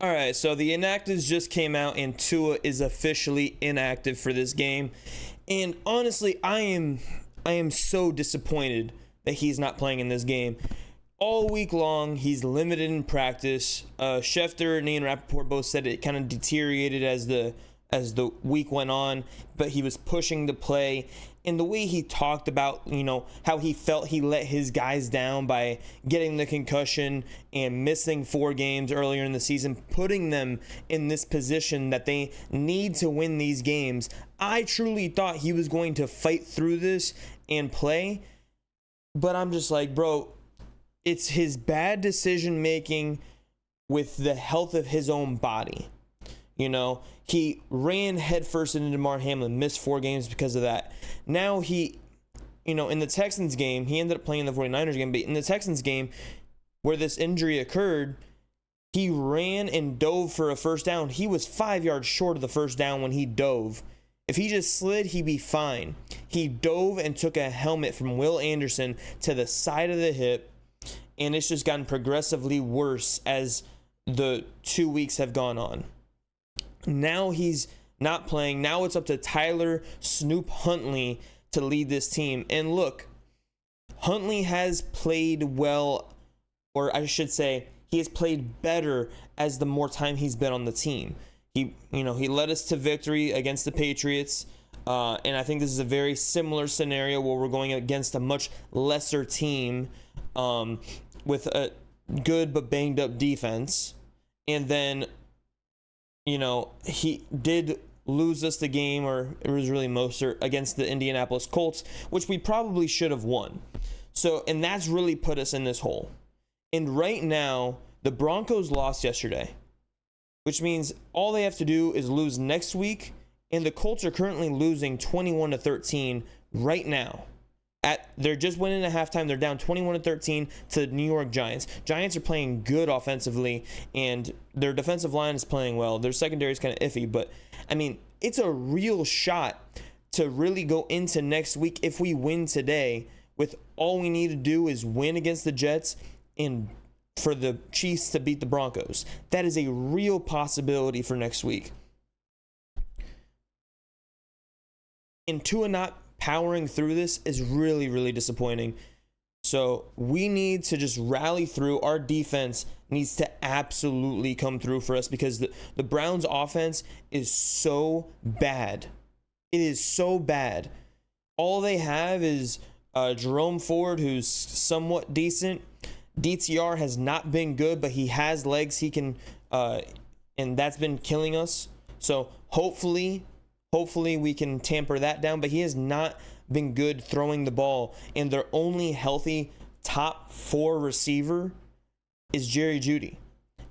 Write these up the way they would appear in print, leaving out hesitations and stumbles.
All right, so the inactives just came out, and Tua is officially inactive for this game. And honestly, I am so disappointed that he's not playing in this game. All week long, he's limited in practice. Schefter and Ian Rappaport both said it kind of deteriorated as the week went on, but he was pushing to play. And the way he talked about, how he felt he let his guys down by getting the concussion and missing 4 games earlier in the season, putting them in this position that they need to win these games. I truly thought he was going to fight through this and play, but I'm just like, bro, it's his bad decision making with the health of his own body. He ran headfirst into DeMar Hamlin, missed 4 games because of that. Now he, in the Texans game, he ended up playing the 49ers game, but in the Texans game where this injury occurred, he ran and dove for a first down. He was 5 yards short of the first down when he dove. If he just slid, he'd be fine. He dove and took a helmet from Will Anderson to the side of the hip, and it's just gotten progressively worse as the 2 weeks have gone on. Now he's not playing. Now it's up to Tyler Snoop Huntley to lead this team. And look, Huntley has played well, or I should say, he has played better as the more time he's been on the team. He led us to victory against the Patriots. And I think this is a very similar scenario where we're going against a much lesser team with a good but banged up defense. And then he did lose us the game, or it was really Mostert, against the Indianapolis Colts, which we probably should have won. And that's really put us in this hole. And right now, the Broncos lost yesterday, which means all they have to do is lose next week, and the Colts are currently losing 21-13 right now. They're just winning at halftime. They're down 21-13 to the New York Giants. Giants are playing good offensively, and their defensive line is playing well. Their secondary is kind of iffy, but it's a real shot to really go into next week if we win today. With all we need to do is win against the Jets and for the Chiefs to beat the Broncos. That is a real possibility for next week. And Tua not powering through this is really, really disappointing. So we need to just rally through. Our defense needs to absolutely come through for us because the Browns offense is so bad. It is so bad. All they have is Jerome Ford, who's somewhat decent. DTR has not been good, but he has legs. He can, and that's been killing us. So hopefully we can tamper that down, but he has not been good throwing the ball, and their only healthy top 4 receiver is Jerry Jeudy.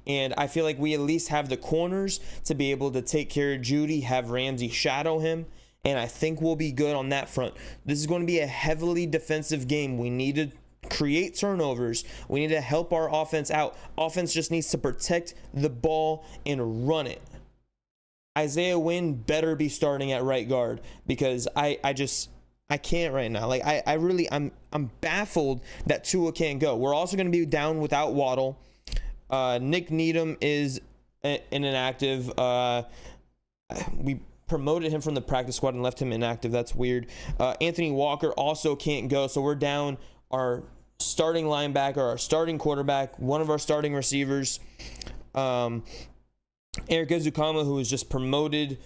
And I feel like we at least have the corners to be able to take care of Jeudy, have Ramsey shadow him, and I think we'll be good on that front. This is going to be a heavily defensive game. We need to create turnovers. We need to help our offense out. Offense just needs to protect the ball and run it. Isaiah Wynn better be starting at right guard because I can't right now. Like I'm baffled that Tua can't go. We're also going to be down without Waddle. Nick Needham is an inactive. We promoted him from the practice squad and left him inactive. That's weird. Anthony Walker also can't go, so we're down our starting linebacker, our starting quarterback, one of our starting receivers. Eric Ezukama, who was just promoted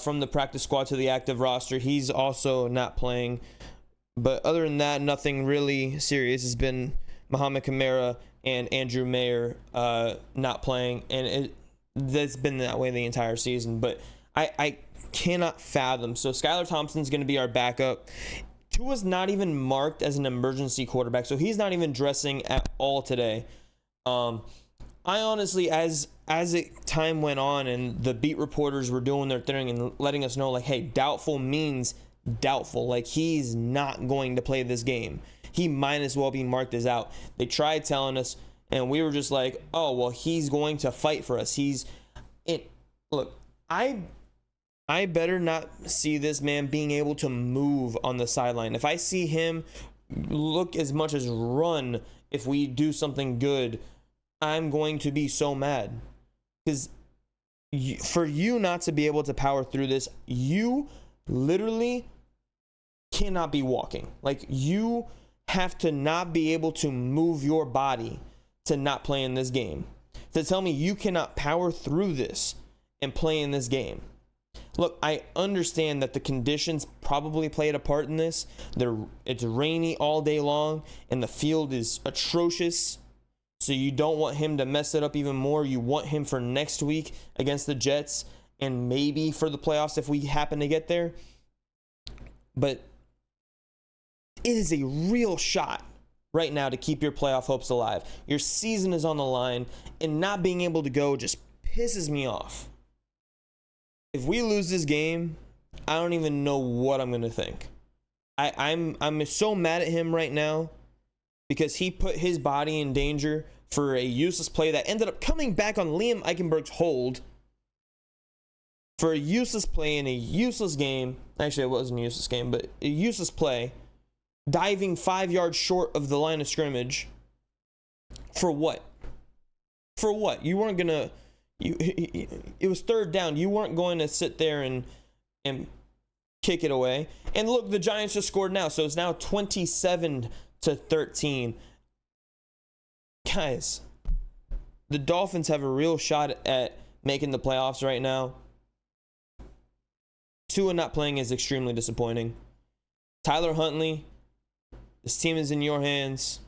from the practice squad to the active roster, he's also not playing. But other than that, nothing really serious. It's been Muhammad Kamara and Andrew Mayer not playing, and that's been that way the entire season. But I cannot fathom. So Skylar Thompson's going to be our backup. Tua's not even marked as an emergency quarterback, so he's not even dressing at all today. I honestly, as time went on and the beat reporters were doing their thing and letting us know, like, hey, doubtful means doubtful. Like, he's not going to play this game. He might as well be marked as out. They tried telling us, and we were just like, oh, well, he's going to fight for us. Look, I better not see this man being able to move on the sideline. If I see him look as much as run if we do something good, I'm going to be so mad. Because for you not to be able to power through this, you literally cannot be walking. Like, you have to not be able to move your body to not play in this game. To tell me you cannot power through this and play in this game. Look, I understand that the conditions probably played a part in this. It's rainy all day long and the field is atrocious. So you don't want him to mess it up even more. You want him for next week against the Jets and maybe for the playoffs if we happen to get there. But it is a real shot right now to keep your playoff hopes alive. Your season is on the line, and not being able to go just pisses me off. If we lose this game, I don't even know what I'm going to think. I'm so mad at him right now because he put his body in danger for a useless play that ended up coming back on Liam Eichenberg's hold for a useless play in a useless game. Actually, it wasn't a useless game, but a useless play, diving 5 yards short of the line of scrimmage. For what? For what? You weren't going to... It was third down. You weren't going to sit there and kick it away. And look, the Giants just scored now, so it's now 27-13. Guys, the Dolphins have a real shot at making the playoffs right now. Tua not playing is extremely disappointing. Tyler Huntley, this team is in your hands.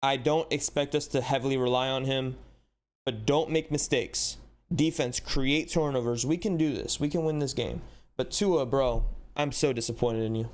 I don't expect us to heavily rely on him. But don't make mistakes. Defense, create turnovers. We can do this. We can win this game. But Tua, bro, I'm so disappointed in you.